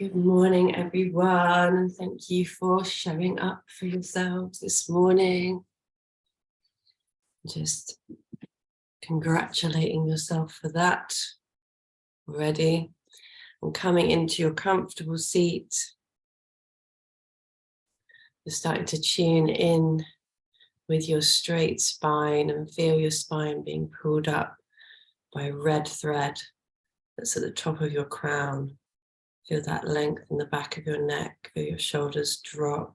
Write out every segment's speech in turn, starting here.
Good morning, everyone, and thank you for showing up for yourselves this morning. Just congratulating yourself for that already, and coming into your comfortable seat. You're starting to tune in with your straight spine and feel your spine being pulled up by a red thread that's at the top of your crown. Feel that length in the back of your neck, feel your shoulders drop.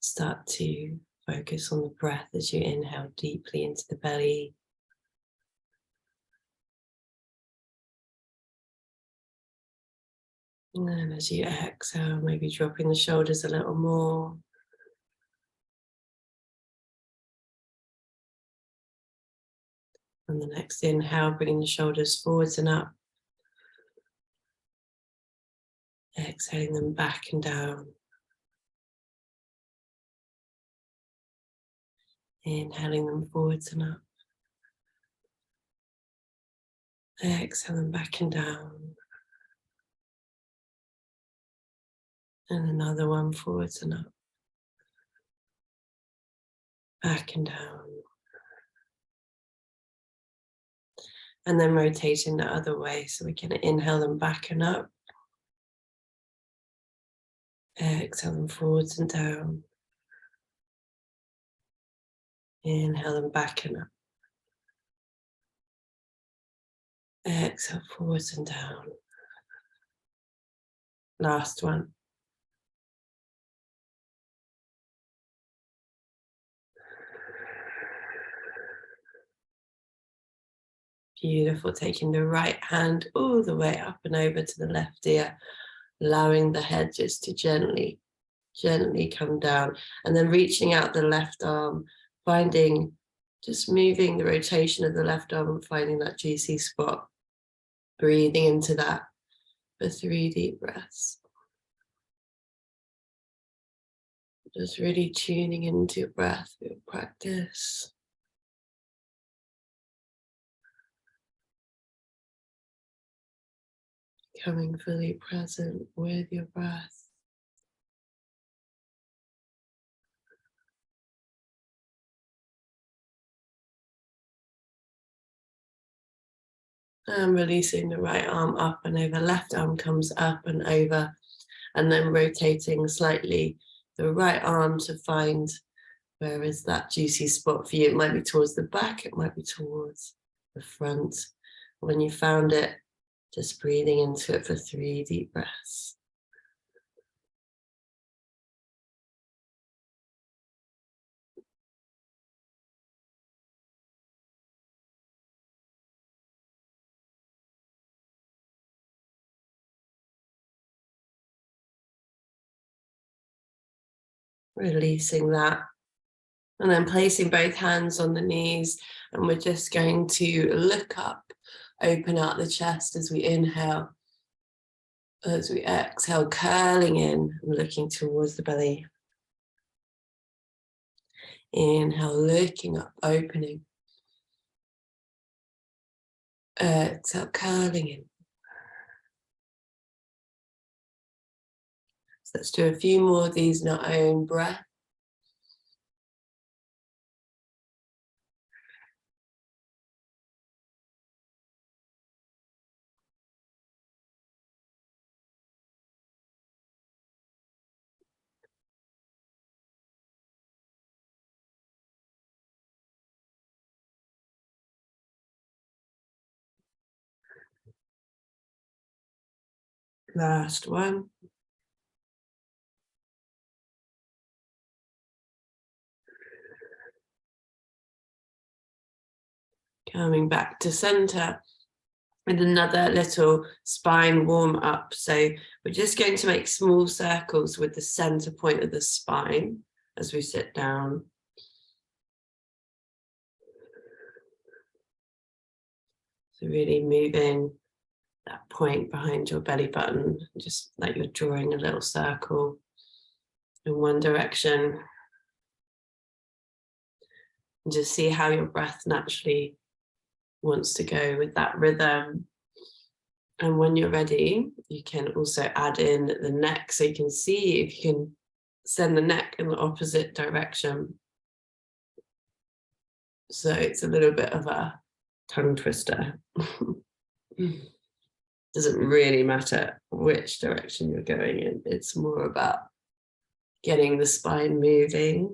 Start to focus on the breath as you inhale deeply into the belly. And as you exhale, maybe dropping the shoulders a little more. On the next inhale, bringing the shoulders forwards and up. Exhaling them back and down. Inhaling them forwards and up. Exhale them back and down. And another one forwards and up. Back and down. And then rotating the other way, so we can inhale them back and up. Exhale them forwards and down. Inhale them back and up. Exhale forwards and down. Last one. Beautiful. Taking the right hand all the way up and over to the left ear, allowing the head just to gently come down, and then reaching out the left arm, finding, just moving the rotation of the left arm and finding that juicy spot. Breathing into that for 3 deep breaths. Just really tuning into your breath, your practice. Becoming fully present with your breath. And releasing the right arm up and over, left arm comes up and over, and then rotating slightly the right arm to find where is that juicy spot for you. It might be towards the back, it might be towards the front. When you found it, just breathing into it for 3 deep breaths. Releasing that, and then placing both hands on the knees, and we're just going to look up, open out the chest as we inhale, as we exhale, curling in and looking towards the belly. Inhale, looking up, opening. Exhale, curling in. So let's do a few more of these in our own breath. Last one. Coming back to center with another little spine warm up. So we're just going to make small circles with the center point of the spine as we sit down. So really moving that point behind your belly button, just like you're drawing a little circle in one direction. And just see how your breath naturally wants to go with that rhythm. And when you're ready, you can also add in the neck, so you can see if you can send the neck in the opposite direction. So it's a little bit of a tongue twister. Doesn't really matter which direction you're going in. It's more about getting the spine moving.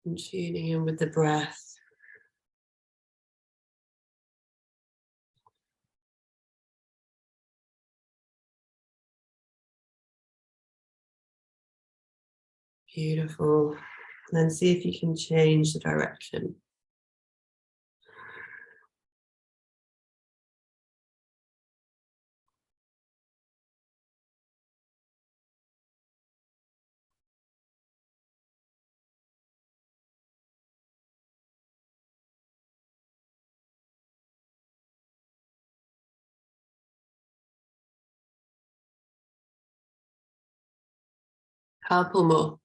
And tuning in with the breath. Beautiful. Then see if you can change the direction. Couple more.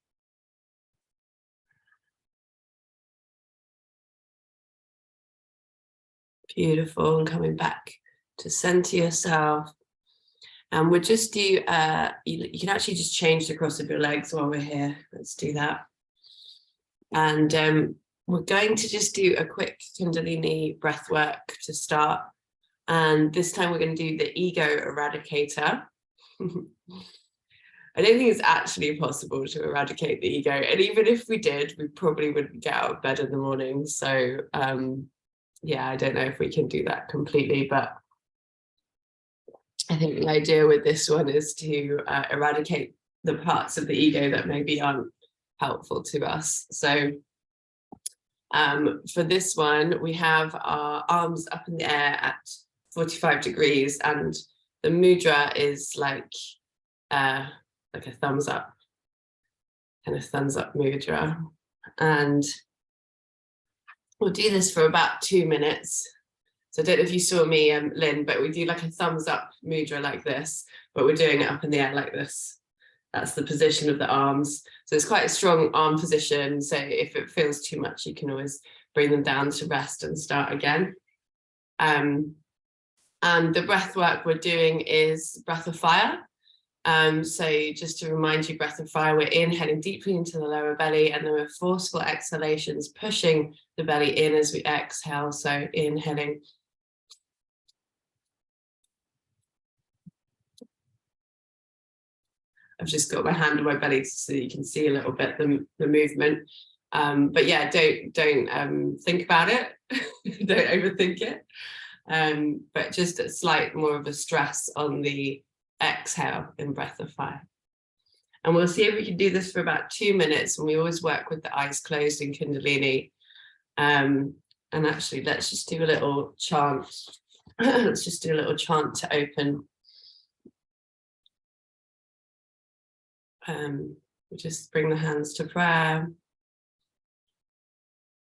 Beautiful. And coming back to center yourself. And we'll just do, you can actually just change the cross of your legs while we're here. Let's do that. And we're going to just do a quick Kundallini breath work to start. And this time we're going to do the ego eradicator. I don't think it's actually possible to eradicate the ego. And even if we did, we probably wouldn't get out of bed in the morning. So yeah, I don't know if we can do that completely, but I think the idea with this one is to eradicate the parts of the ego that maybe aren't helpful to us. So for this one, we have our arms up in the air at 45 degrees, and the mudra is like a thumbs up, kind of thumbs up mudra. And we'll do this for about 2 minutes. So I don't know if you saw me, Lynn, but we do like a thumbs up mudra like this, but we're doing it up in the air like this. That's the position of the arms. So it's quite a strong arm position. So if it feels too much, you can always bring them down to rest and start again. And the breath work we're doing is breath of fire. So just to remind you, breath of fire, we're inhaling deeply into the lower belly, and then with forceful exhalations, pushing the belly in as we exhale. So inhaling. I've just got my hand on my belly so you can see a little bit the movement. But yeah, don't think about it. Don't overthink it. But just a slight more of a stress on the exhale in breath of fire. And we'll see if we can do this for about 2 minutes. And we always work with the eyes closed in Kundalini. And actually, let's just do a little chant. Let's just do a little chant to open. We just bring the hands to prayer.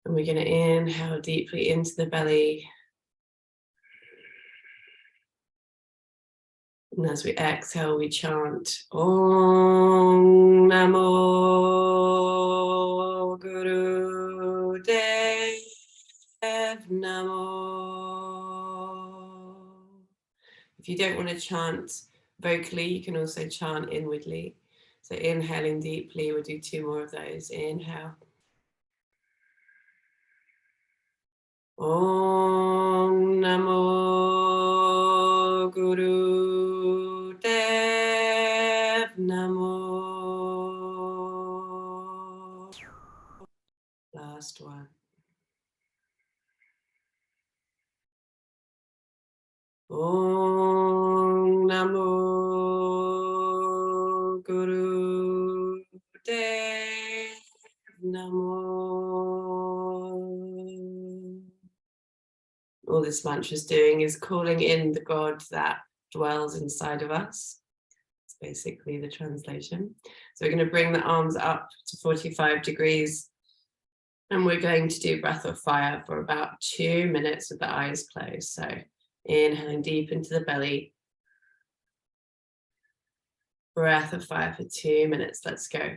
And we're going to inhale deeply into the belly. And as we exhale, we chant Om Namo Guru Dev Namo. If you don't want to chant vocally, you can also chant inwardly. So inhaling deeply, we'll do 2 more of those. Inhale. Om Namo Guru Dev Namo. Last one. Om Namo Guru Dev Namo. All this mantra is doing is calling in the God that dwells inside of us. It's basically the translation. So we're going to bring the arms up to 45 degrees. And we're going to do breath of fire for about 2 minutes with the eyes closed. So inhaling deep into the belly. breath of fire for 2 minutes. Let's go.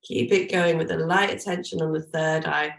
Keep it going with a light attention on the third eye.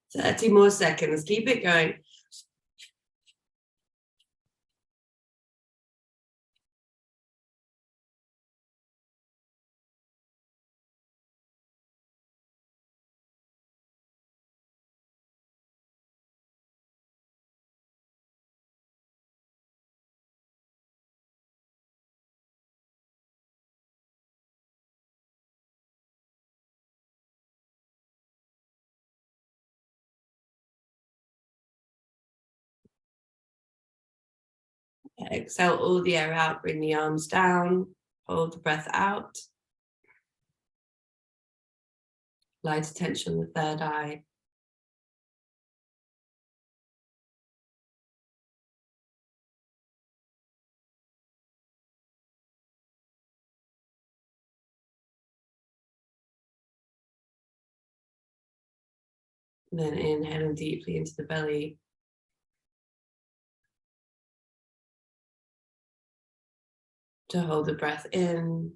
So 30 more seconds. Keep it going. Exhale all the air out, bring the arms down, hold the breath out. Light attention on the third eye. And then inhaling deeply into the belly. To hold the breath in.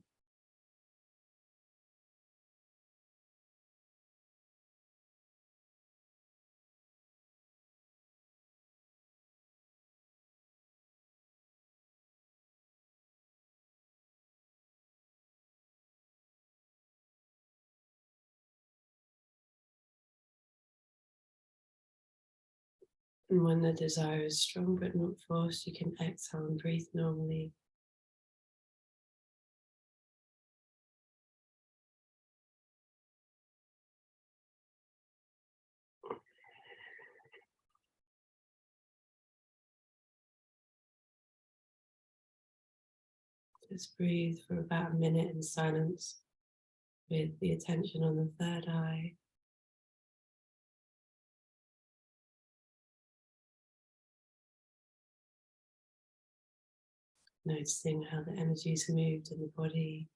And when the desire is strong but not forced, you can exhale and breathe normally. Just breathe for about a minute in silence with the attention on the third eye. Noticing how the energy's moved in the body.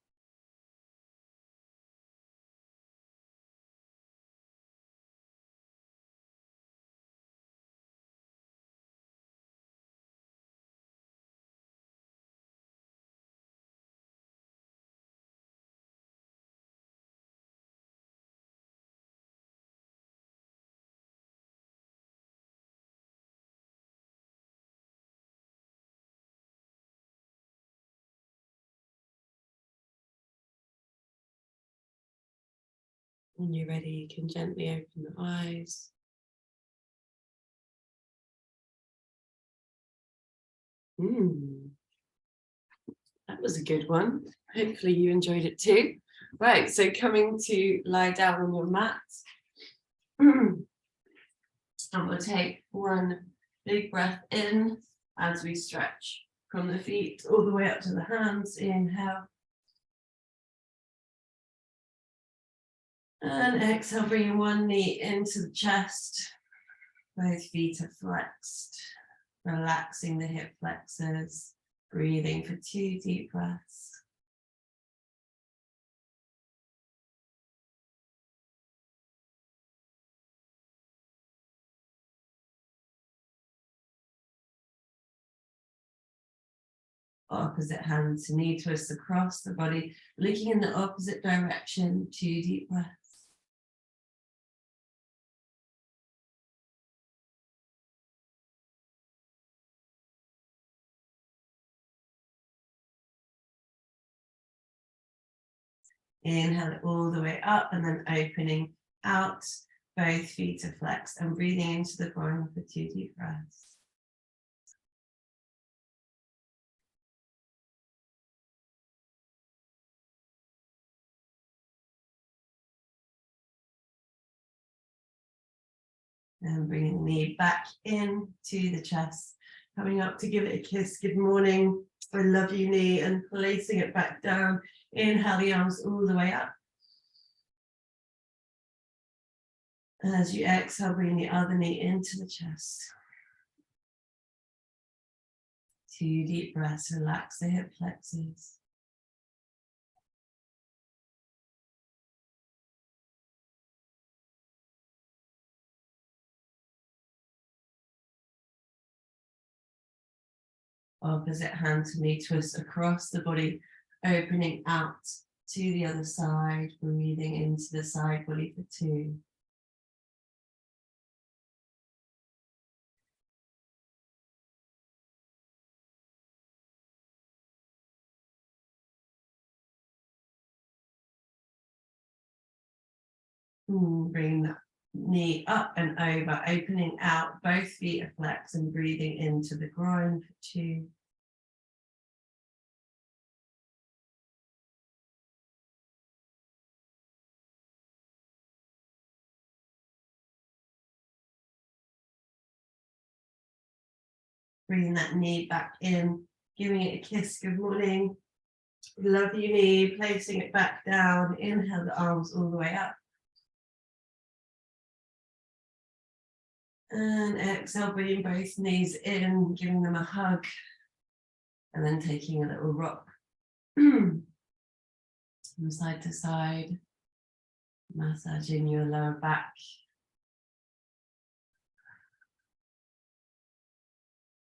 When you're ready, you can gently open the eyes. That was a good one. Hopefully you enjoyed it too. Right, so coming to lie down on your mat. And we'll take one big breath in as we stretch from the feet all the way up to the hands. Inhale. And exhale, bringing one knee into the chest. Both feet are flexed. Relaxing the hip flexors. Breathing for 2 deep breaths. Opposite hand to knee twist across the body, looking in the opposite direction. 2 deep breaths. Inhale it all the way up and then opening out. Both feet are flexed and breathing into the groin for 2 deep breaths. And bringing the knee back in to the chest, coming up to give it a kiss. Good morning. I love you, knee, and placing it back down. Inhale the arms all the way up. As you exhale, bring the other knee into the chest. 2 deep breaths, relax the hip flexors. Opposite hand to knee twist across the body, opening out to the other side, breathing into the side body for 2. Bring that knee up and over, opening out, both feet are flexed and breathing into the groin for 2. Bringing that knee back in, giving it a kiss. Good morning. Love you, knee. Placing it back down. Inhale the arms all the way up. And exhale, bringing both knees in, giving them a hug. And then taking a little rock from side to side, massaging your lower back.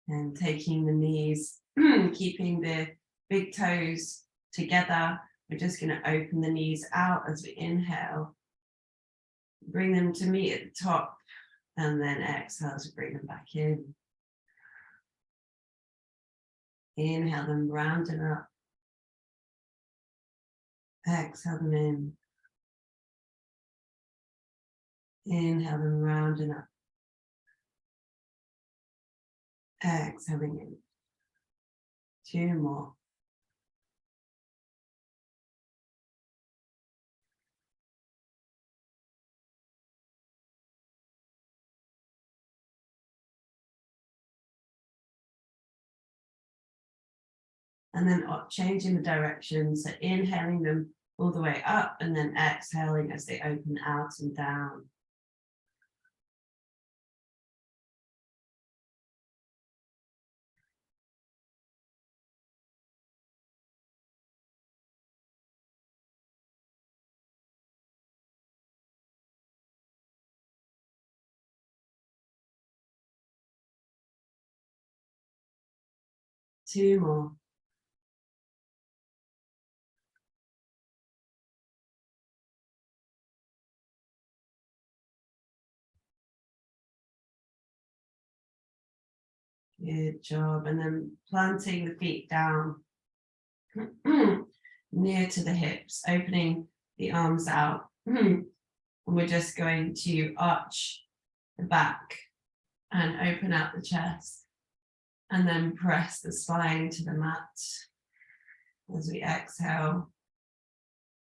And taking the knees, keeping the big toes together. We're just going to open the knees out as we inhale. Bring them to meet at the top. And then exhale to bring them back in. Inhale them round and up. Exhale them in. Inhale them round and up. Exhaling in. 2 more. And then changing the direction. So inhaling them all the way up and then exhaling as they open out and down. Two more. Good job. And then planting the feet down near to the hips, opening the arms out. And we're just going to arch the back and open out the chest. And then press the spine to the mat as we exhale.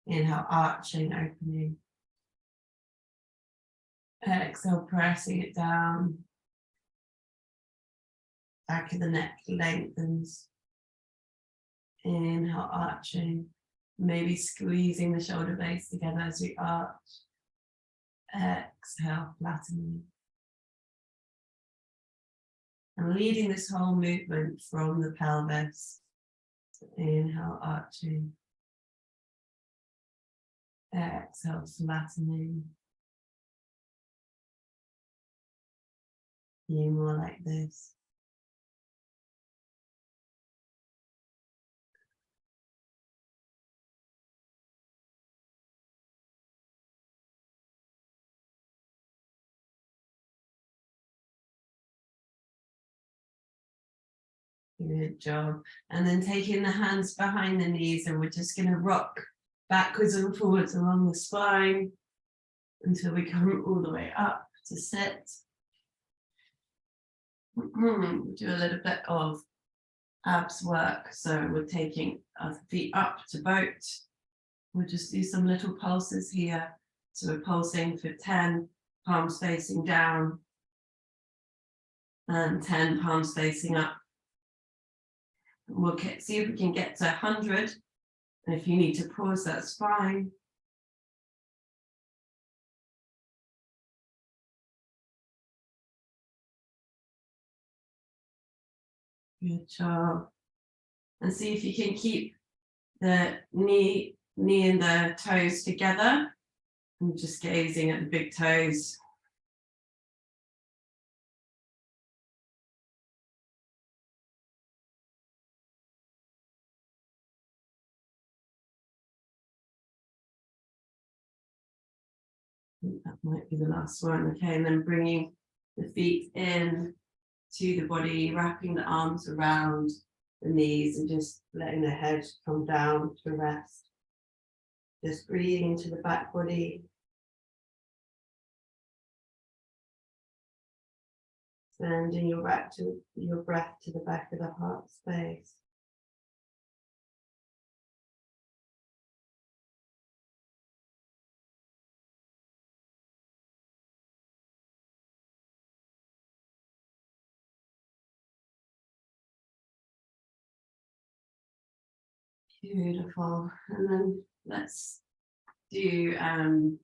Inhale, arching, opening. Exhale, pressing it down. Back of the neck lengthens. Inhale, arching. Maybe squeezing the shoulder blades together as we arch. Exhale, flattening. And leading this whole movement from the pelvis. Inhale, arching. Exhale, flattening. Few more like this. Good job. And then taking the hands behind the knees, and we're just going to rock backwards and forwards along the spine until we come all the way up to sit. We'll do a little bit of abs work. So we're taking our feet up to boat. We'll just do some little pulses here. So we're pulsing for 10, palms facing down, and 10 palms facing up. We'll see if we can get to 100. And if you need to pause, that's fine. Good job. And see if you can keep the knee and the toes together. And just gazing at the big toes. I think that might be the last one. Okay, and then bringing the feet in to the body, wrapping the arms around the knees and just letting the head come down to rest. Just breathing into the back body. Sending your breath to the back of the heart space. Beautiful. And then let's do another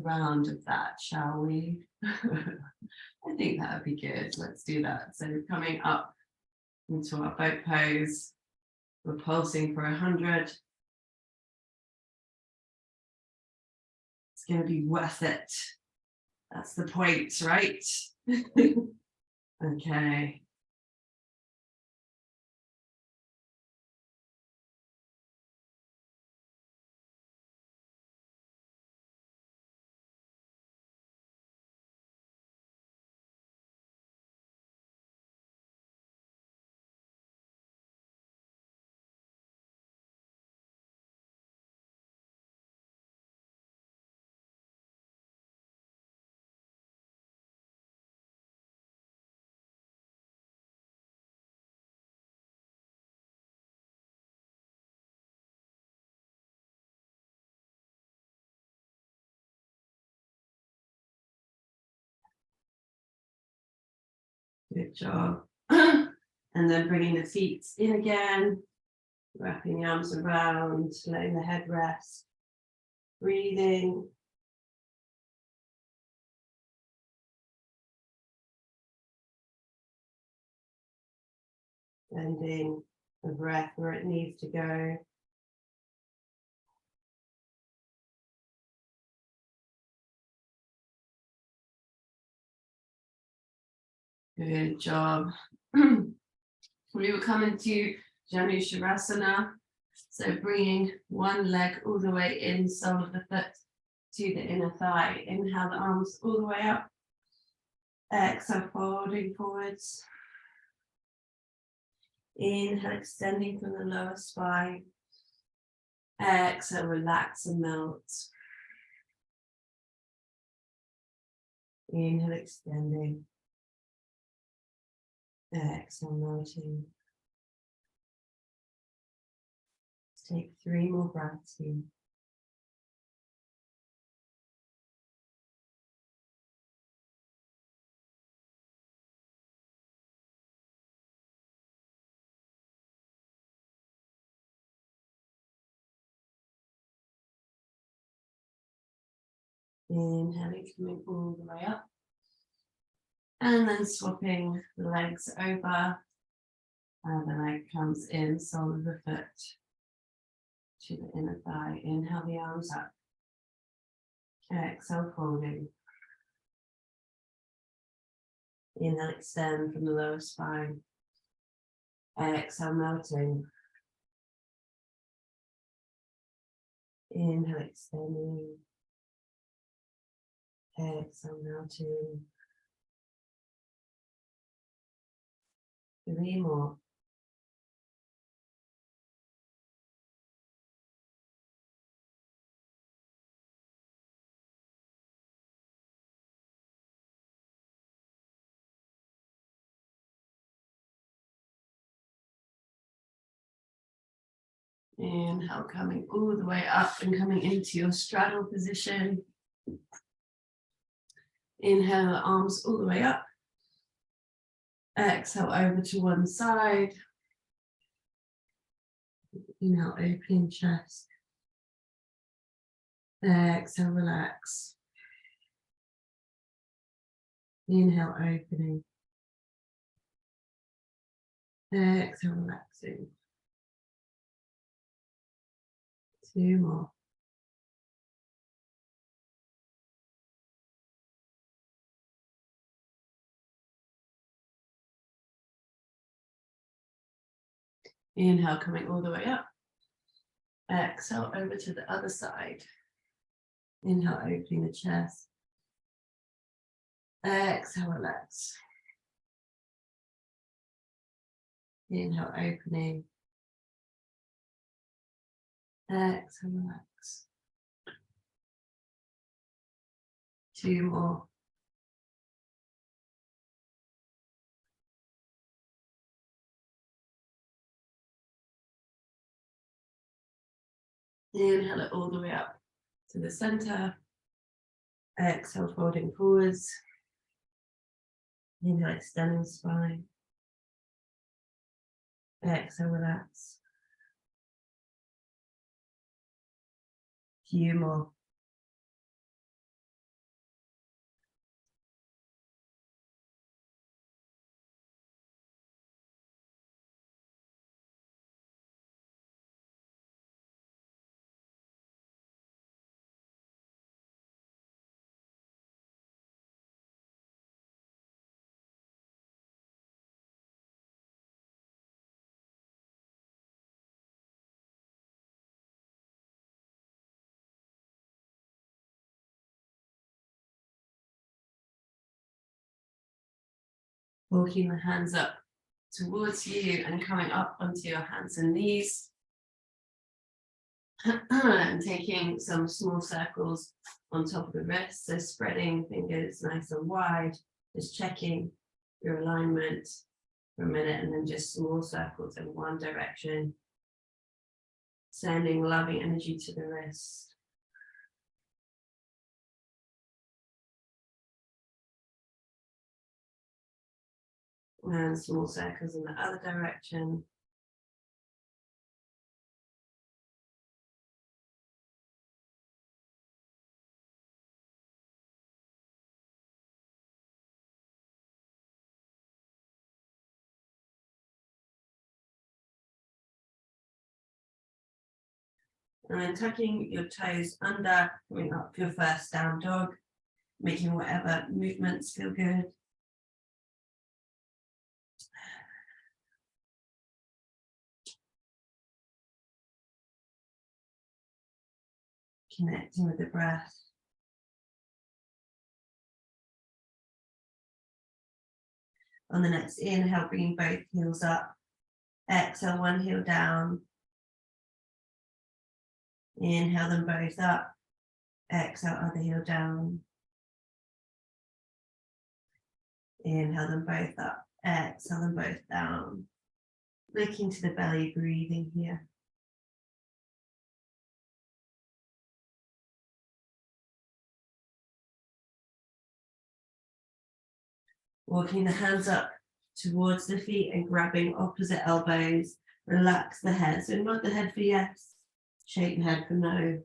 round of that, shall we? I think that would be good. Let's do that. So we're coming up into our boat pose. We're pulsing for 100. It's going to be worth it. That's the point, right? Okay. Good job. And then bringing the feet in again, wrapping the arms around, letting the head rest, breathing. Sending the breath where it needs to go. Good job. We will come into Janu Shavasana. So bringing one leg all the way in, sole of the foot to the inner thigh. Inhale the arms all the way up. Exhale, folding forwards. Inhale, extending from the lower spine. Exhale, relax and melt. Inhale, extending. Exhale, melting. Let's take 3 more breaths in. Inhaling, coming all the way up. And then swapping the legs over. The leg comes in, sole of the foot to the inner thigh. Inhale the arms up. Exhale, folding. Inhale, extend from the lower spine. Exhale, melting. Inhale, extending. Exhale, melting. 3 more. Inhale, coming all the way up and coming into your straddle position. Inhale, arms all the way up. Exhale, over to one side. Inhale, opening chest. Exhale, relax. Inhale, opening. Exhale, relaxing. 2 more. Inhale, coming all the way up. Exhale, over to the other side. Inhale, opening the chest. Exhale, relax. Inhale, opening. Exhale, relax. 2 more. Inhale it all the way up to the center. Exhale, folding forwards. Inhale, extending spine. Exhale, relax. Few more. Walking the hands up towards you and coming up onto your hands and knees. And taking some small circles on top of the wrists, so spreading fingers nice and wide, just checking your alignment for a minute, and then just small circles in one direction, sending loving energy to the wrist. And small circles in the other direction. And then tucking your toes under, coming up your first down dog, making whatever movements feel good. Connecting with the breath. On the next inhale, bringing both heels up. Exhale, one heel down. Inhale them both up. Exhale, other heel down. Inhale them both up. Exhale them both down. Looking to the belly, breathing here. Walking the hands up towards the feet and grabbing opposite elbows. Relax the head. So nod the head for yes. Shake the head for no.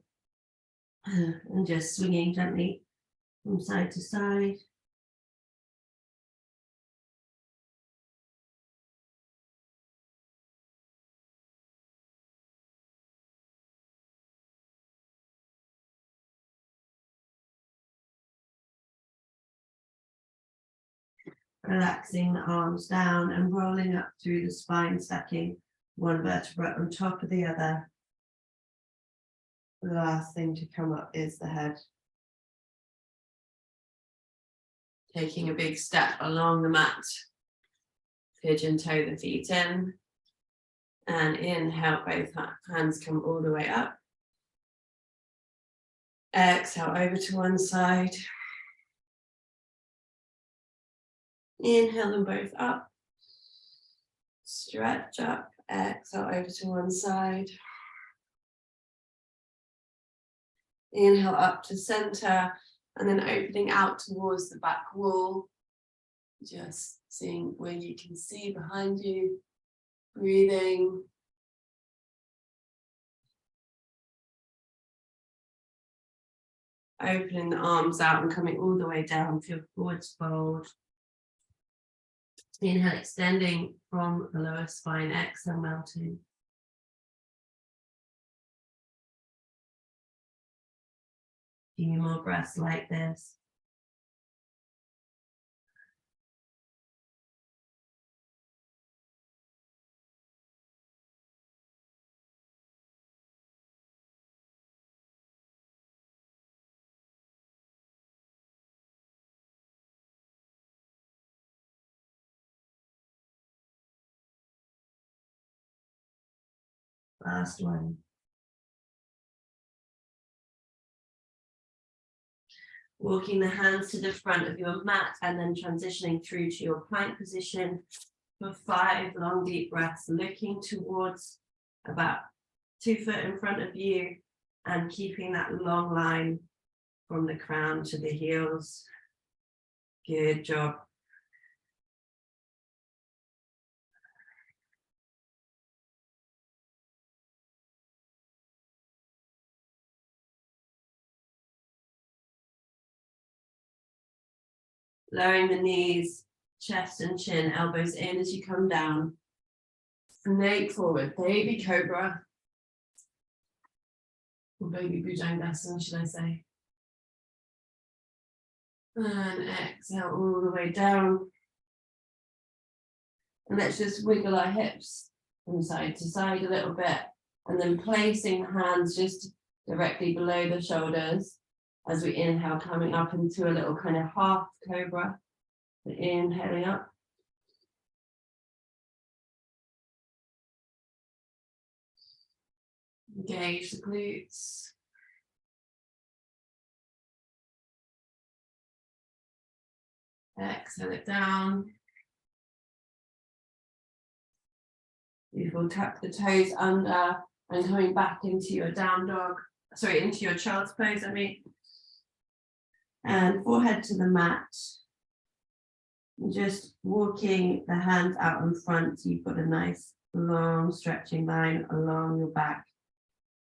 And just swinging gently from side to side. Relaxing the arms down and rolling up through the spine, stacking one vertebra on top of the other. The last thing to come up is the head. Taking a big step along the mat. Pigeon toe the feet in. And inhale, both hands come all the way up. Exhale, over to one side. Inhale them both up. Stretch up. Exhale, over to one side. Inhale up to center, and then opening out towards the back wall. Just seeing where you can see behind you. Breathing. Opening the arms out and coming all the way down for your forwards fold. Inhale, extending from the lower spine. Exhale, melting. Few more breaths like this. Last one. Walking the hands to the front of your mat and then transitioning through to your plank position for 5 long deep breaths, looking towards about 2 foot in front of you and keeping that long line from the crown to the heels. Good job. Lowering the knees, chest and chin, elbows in as you come down. Snake forward, baby cobra. Or baby bhujangasana, should I say. And exhale all the way down. And let's just wiggle our hips from side to side a little bit. And then placing the hands just directly below the shoulders as we inhale, coming up into a little kind of half cobra. Inhaling up. Engage the glutes. Exhale it down. Beautiful. Tuck the toes under and coming back into your down dog. Sorry, into your child's pose, I mean. And forehead to the mat. Just walking the hands out in front so you've got a nice long stretching line along your back.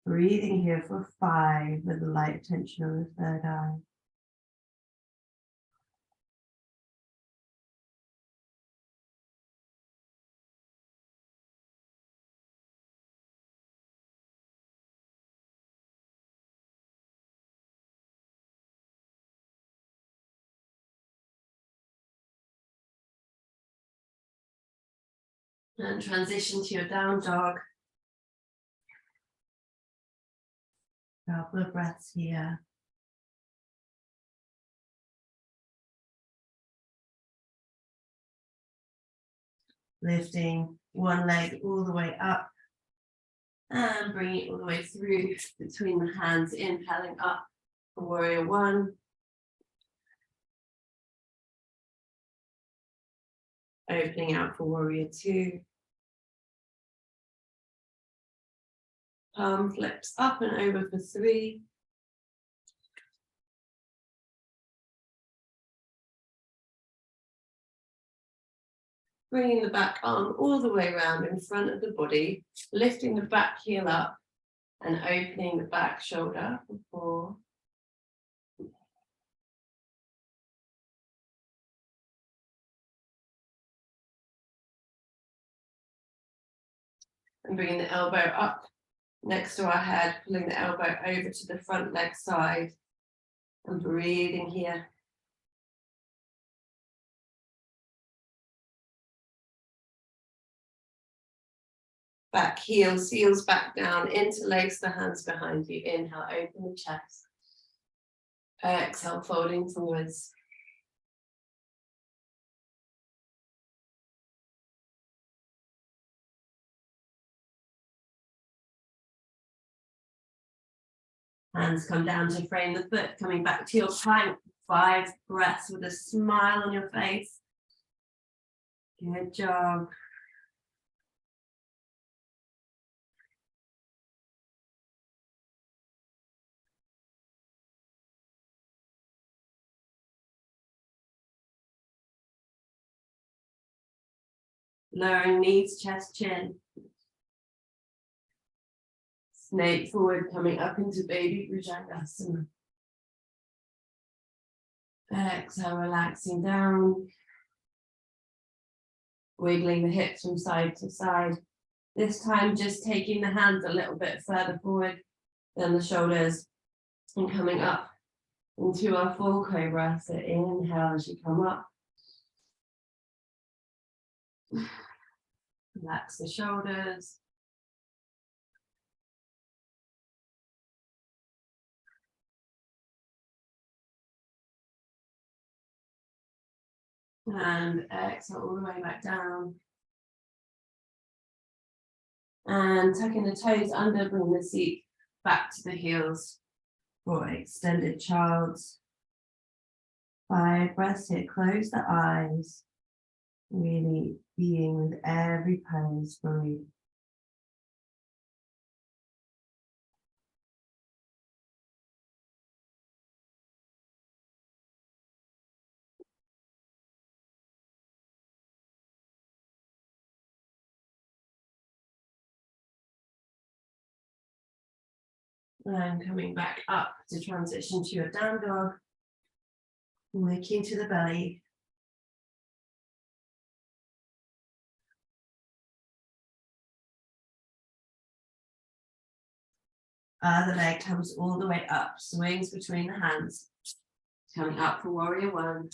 Breathing here for 5 with a light tension on the third eye. And transition to your down dog. Couple of breaths here. Lifting one leg all the way up and bringing it all the way through between the hands, inhaling up for warrior 1. Opening out for warrior 2. Palm flips up and over for 3. Bringing the back arm all the way around in front of the body, lifting the back heel up and opening the back shoulder for 4. And bringing the elbow up next to our head, pulling the elbow over to the front leg side and breathing here. Back heel, heels back down, interlace the hands behind you. Inhale, open the chest. Exhale, folding forwards. Hands come down to frame the foot, coming back to your plank. 5 breaths with a smile on your face. Good job. Lowering knees, chest, chin. Snake forward, coming up into baby Bhujangasana. Exhale, relaxing down. Wiggling the hips from side to side. This time just taking the hands a little bit further forward than the shoulders and coming up into our full cobra. So inhale as you come up. Relax the shoulders. And exhale all the way back down. And tucking the toes under, bring the seat back to the heels for extended child's. 5 breaths here, close the eyes. Really being with every pose, breathe. And coming back up to transition to your down dog. Waking to the belly. The leg comes all the way up, swings between the hands. Coming up for warrior 1.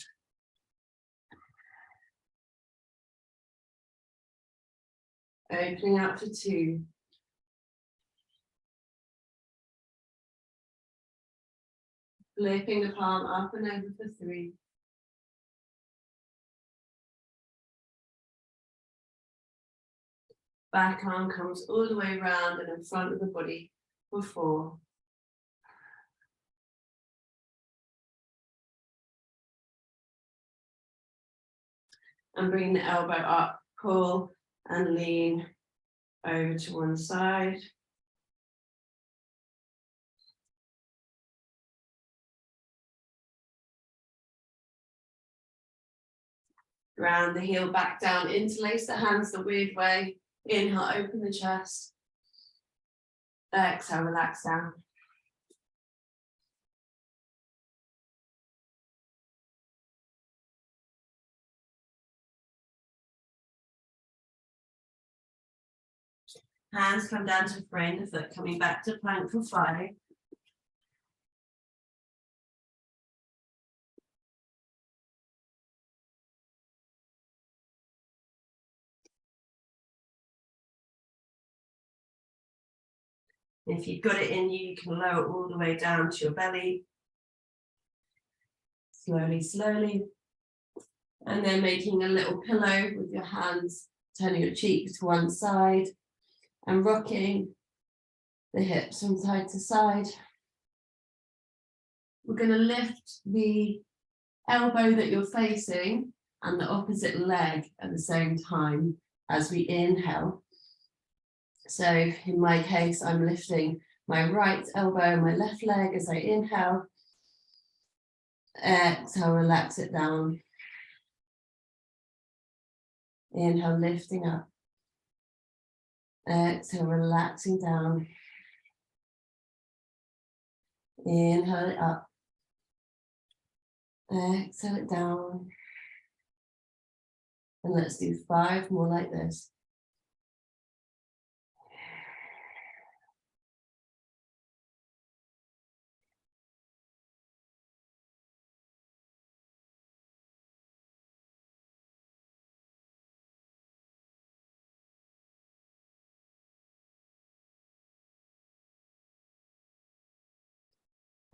Opening up for 2. Flipping the palm up and over for 3. Back arm comes all the way around and in front of the body for 4. And bring the elbow up, pull and lean over to one side. Ground the heel back down, interlace the hands the weird way. Inhale, open the chest. Exhale, relax down. Hands come down to frame the foot, coming back to plank for 5. If you've got it in you, you can lower all the way down to your belly. Slowly, slowly. And then making a little pillow with your hands, turning your cheek to one side and rocking the hips from side to side. We're going to lift the elbow that you're facing and the opposite leg at the same time as we inhale. So in my case, I'm lifting my right elbow and my left leg as I inhale. Exhale, relax it down. Inhale, lifting up. Exhale, relaxing down. Inhale it up. Exhale it down. And let's do 5 more like this.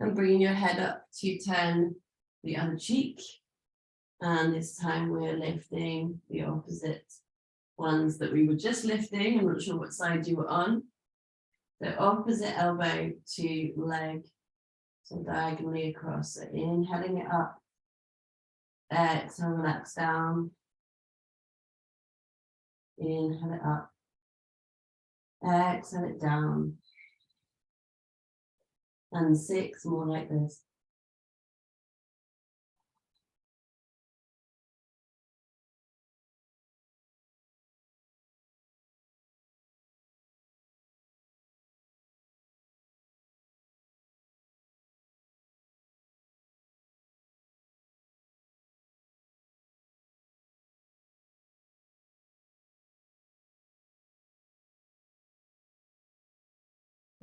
And bringing your head up to turn the other cheek. And this time we're lifting the opposite ones that we were just lifting. I'm not sure what side you were on. So opposite elbow to leg, so diagonally across. So inhaling it up, exhale, relax down. Inhale it up, exhale it down. And 6 more like this.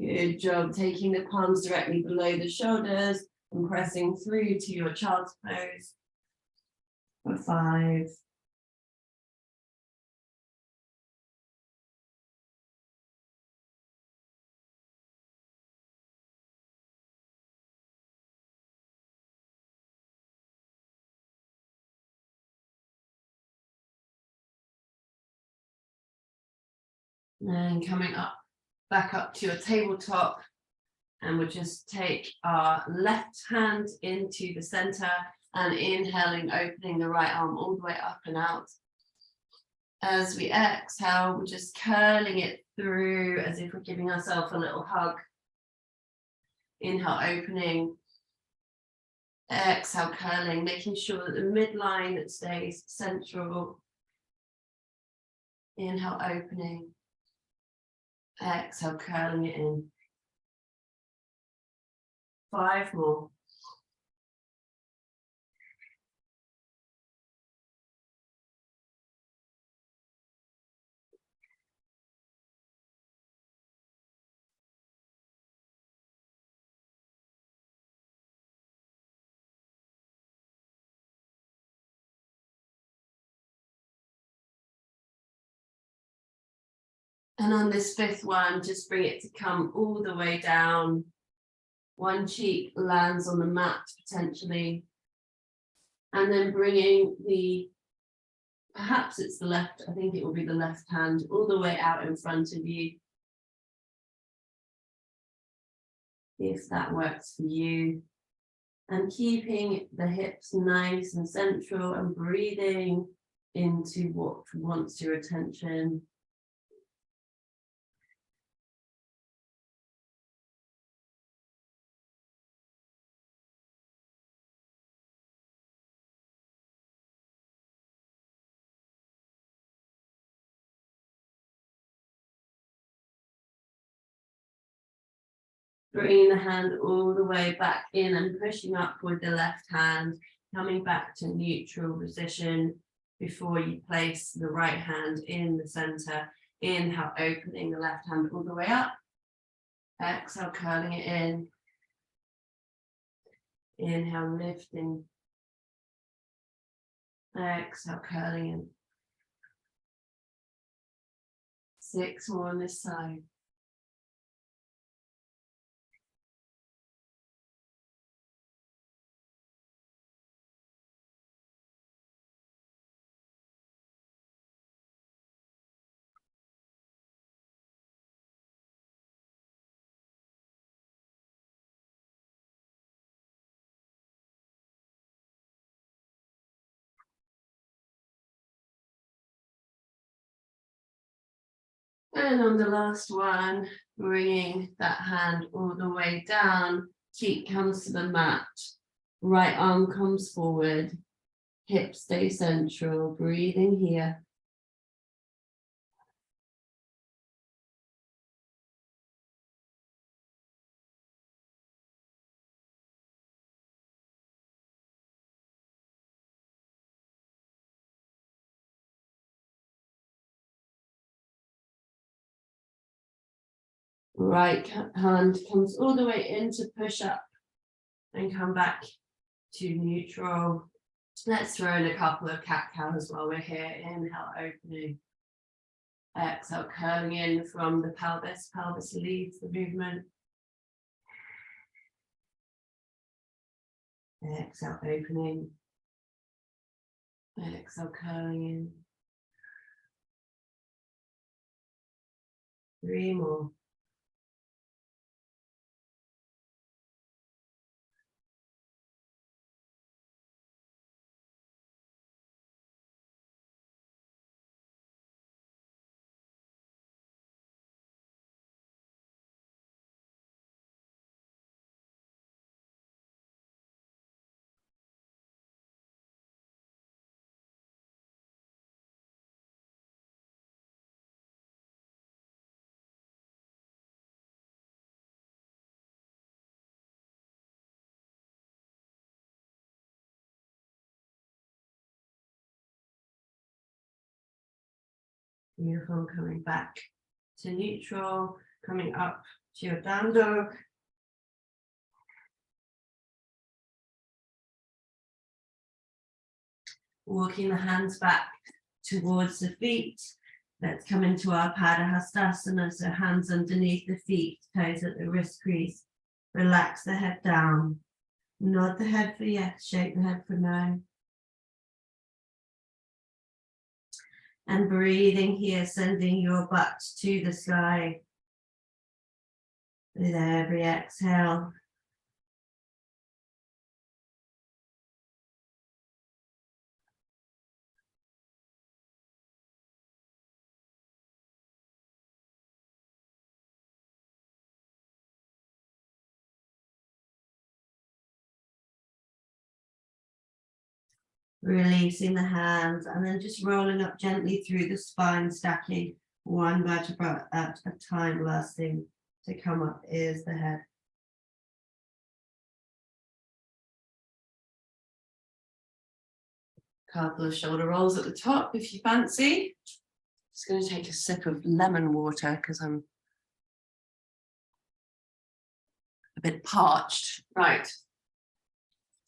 Good job, taking the palms directly below the shoulders and pressing through to your child's pose for 5. And coming up, back up to your tabletop. And we'll just take our left hand into the center and inhaling, opening the right arm all the way up and out. As we exhale, we're just curling it through as if we're giving ourselves a little hug. Inhale, opening. Exhale, curling, making sure that the midline stays central. Inhale, opening. Exhale, curling it in. 5 more. And on this 5th one, just bring it to come all the way down. One cheek lands on the mat potentially. And then bringing perhaps it's the left, I think it will be the left hand, all the way out in front of you. If that works for you. And keeping the hips nice and central and breathing into what wants your attention. Bringing the hand all the way back in and pushing up with the left hand, coming back to neutral position before you place the right hand in the center. Inhale, opening the left hand all the way up. Exhale, curling it in. Inhale, lifting. Exhale, curling in. 6 more on this side. And on the last one, bringing that hand all the way down, cheek comes to the mat, right arm comes forward, hips stay central, breathing here. Right hand comes all the way into push up and come back to neutral. Let's throw in a couple of cat-cows while we're here. Inhale, opening. Exhale, curling in from the pelvis. Pelvis leads the movement. Exhale, opening. Exhale, curling in. 3 more. Beautiful. Coming back to neutral, coming up to your down dog. Walking the hands back towards the feet. Let's come into our Padahastasana, so hands underneath the feet, toes at the wrist crease. Relax the head down. Nod the head for yes, shake the head for no. And breathing here, sending your butt to the sky. With every exhale. Releasing the hands and then just rolling up gently through the spine, stacking one vertebra at a time. Last thing to come up is the head. Couple of shoulder rolls at the top if you fancy. Just going to take a sip of lemon water because I'm a bit parched. Right.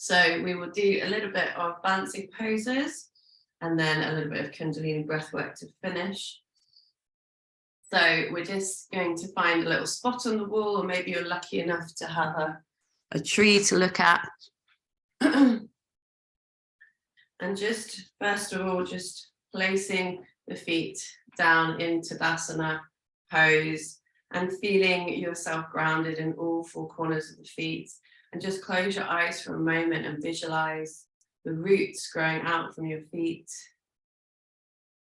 So we will do a little bit of balancing poses and then a little bit of Kundalini breathwork to finish. So we're just going to find a little spot on the wall, or maybe you're lucky enough to have a tree to look at. And just, first of all, just placing the feet down into Tadasana pose and feeling yourself grounded in all four corners of the feet. And just close your eyes for a moment and visualize the roots growing out from your feet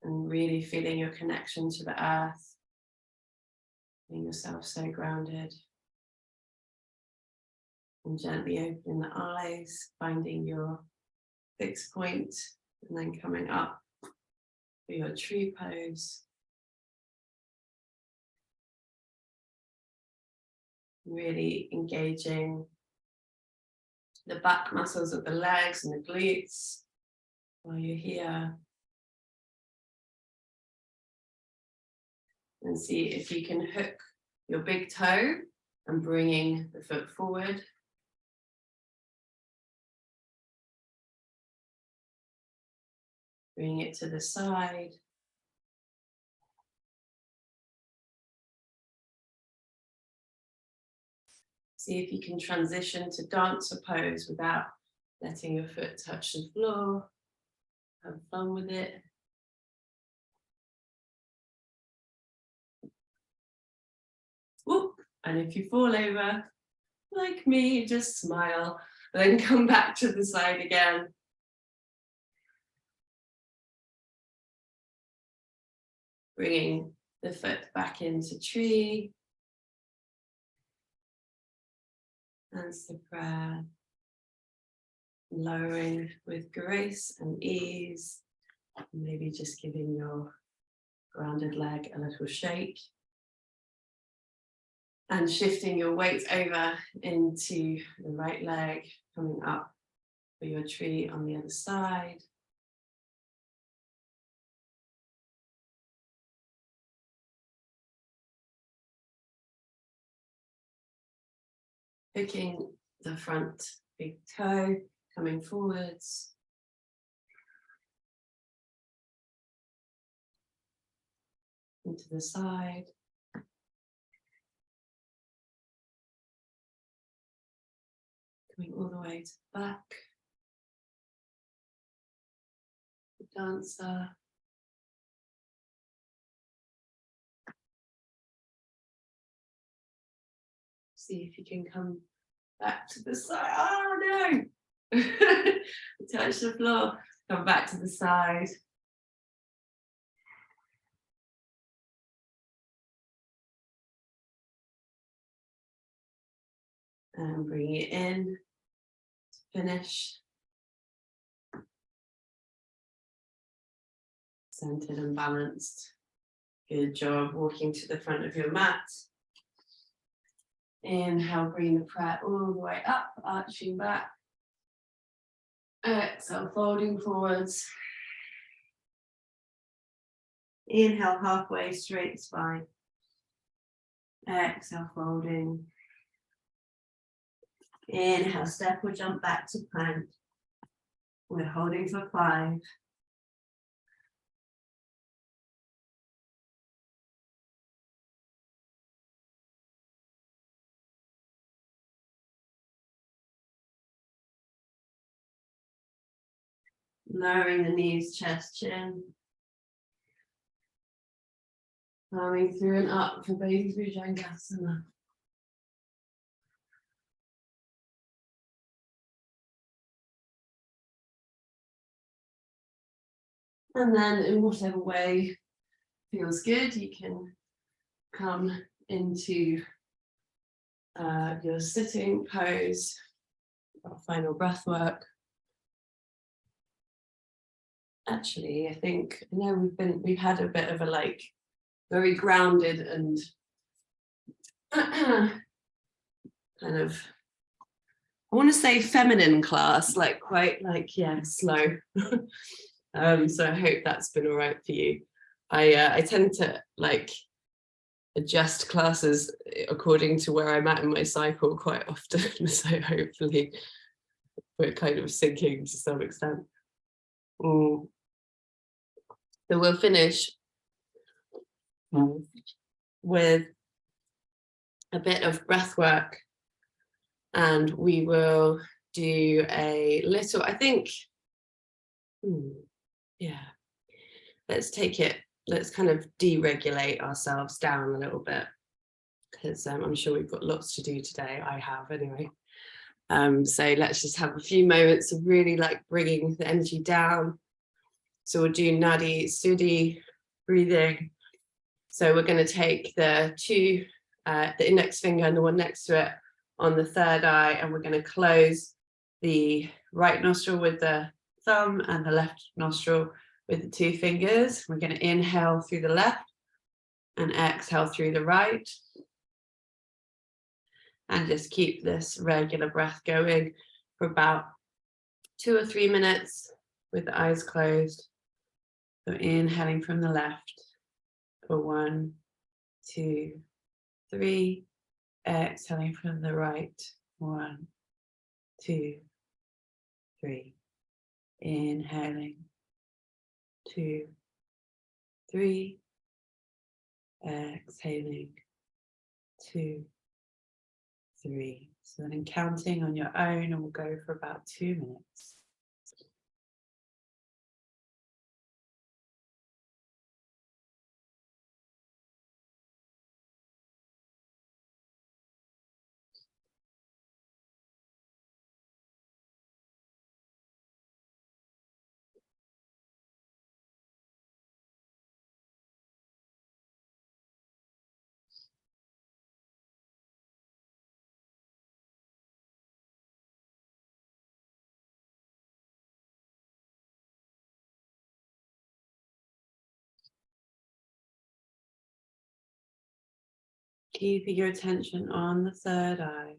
and really feeling your connection to the earth. Feeling yourself so grounded. And gently opening the eyes, finding your fixed point, and then coming up for your tree pose. Really engaging the back muscles of the legs and the glutes while you're here. And see if you can hook your big toe and bringing the foot forward. Bring it to the side. See if you can transition to dancer pose without letting your foot touch the floor. Have fun with it. Whoop. And if you fall over, like me, just smile, then come back to the side again. Bringing the foot back into tree. That's the prayer. Lowering with grace and ease. Maybe just giving your grounded leg a little shake. And shifting your weight over into the right leg, coming up for your tree on the other side. Picking the front big toe, coming forwards. Into the side. Coming all the way to the back. The dancer. See if you can come back to the side. Oh no! Touch the floor. Come back to the side. And bring it in to finish. Centered and balanced. Good job walking to the front of your mat. Inhale, bring the prayer all the way up, arching back. Exhale, folding forwards. Inhale, halfway, straight spine. Exhale, folding. Inhale, step or jump back to plank. We're holding for 5. Lowering the knees, chest, chin. Coming through and up for Baby Bhujangasana. And then in whatever way feels good, you can come into your sitting pose, our final breath work. Actually, I think, we've had a bit of a very grounded and kind of, I want to say feminine class, quite slow. So I hope that's been all right for you. I tend to adjust classes according to where I'm at in my cycle quite often. So hopefully we're kind of syncing to some extent. So we'll finish with a bit of breath work, and we will do a little, I think, let's kind of deregulate ourselves down a little bit, because I'm sure we've got lots to do today. I have anyway. So let's just have a few moments of really bringing the energy down. So we'll do Nadi Sudhi breathing. So we're going to take the index finger and the one next to it on the third eye, and we're going to close the right nostril with the thumb and the left nostril with the 2 fingers. We're going to inhale through the left and exhale through the right. And just keep this regular breath going for about 2 or 3 minutes with the eyes closed. So inhaling from the left for 1, 2, 3. Exhaling from the right. 1, 2, 3. Inhaling. 2, 3. Exhaling. 2, 3. So then counting on your own, and we'll go for about 2 minutes. Keeping your attention on the third eye.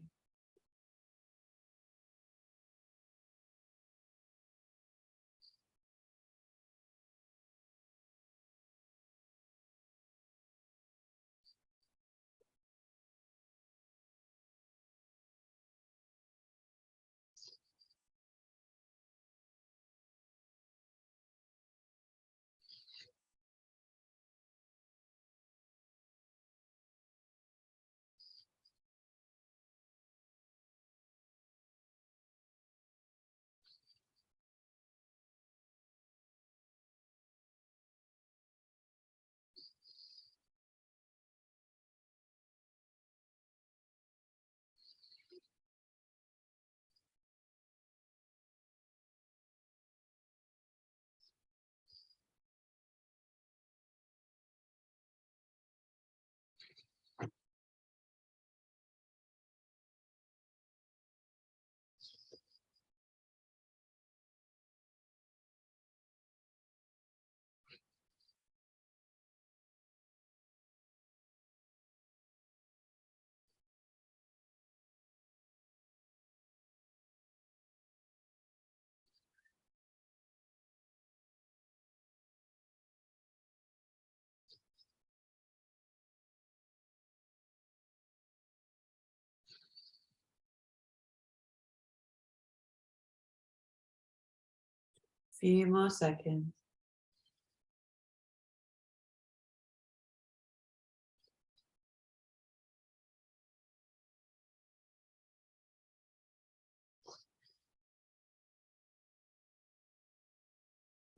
few more seconds.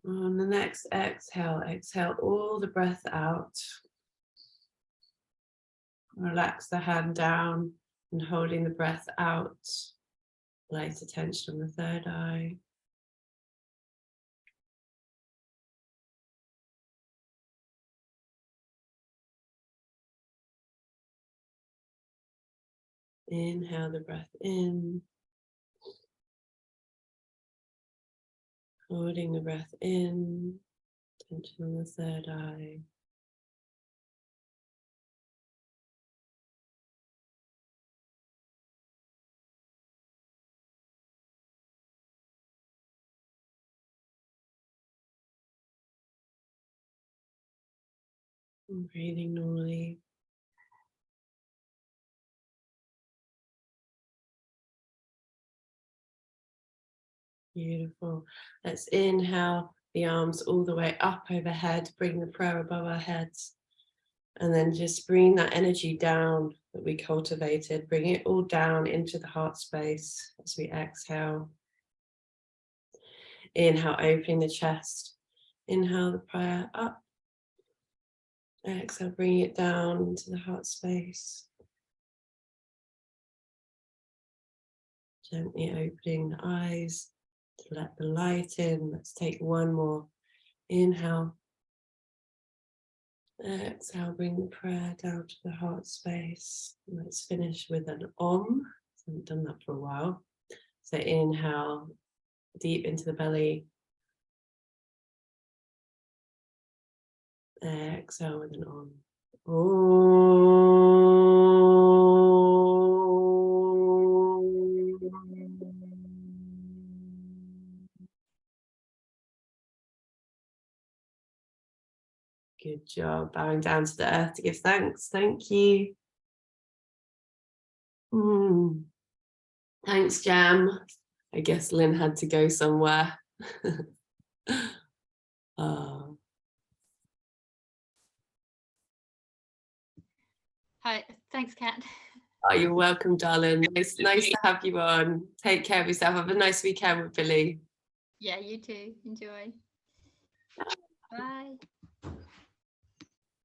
On the next exhale, exhale all the breath out. Relax the hand down and holding the breath out. Light attention on the third eye. Inhale the breath in. Holding the breath in. Attention on the third eye. And breathing normally. Beautiful. Let's inhale the arms all the way up overhead. Bring the prayer above our heads. And then just bring that energy down that we cultivated. Bring it all down into the heart space as we exhale. Inhale, opening the chest. Inhale the prayer up. Exhale, bring it down into the heart space. Gently opening the eyes to let the light in. Let's take one more. Inhale. Exhale, bring the prayer down to the heart space. Let's finish with an Om. I haven't done that for a while. So inhale deep into the belly. Exhale with an Om. Good job. Bowing down to the earth to give thanks. Thank you. Thanks, Jam. I guess Lynn had to go somewhere. Oh. Hi, thanks, Kat. Oh, you're welcome, darling. Nice to have you on. Take care of yourself. Have a nice weekend with Billy. Yeah, you too. Enjoy. Bye.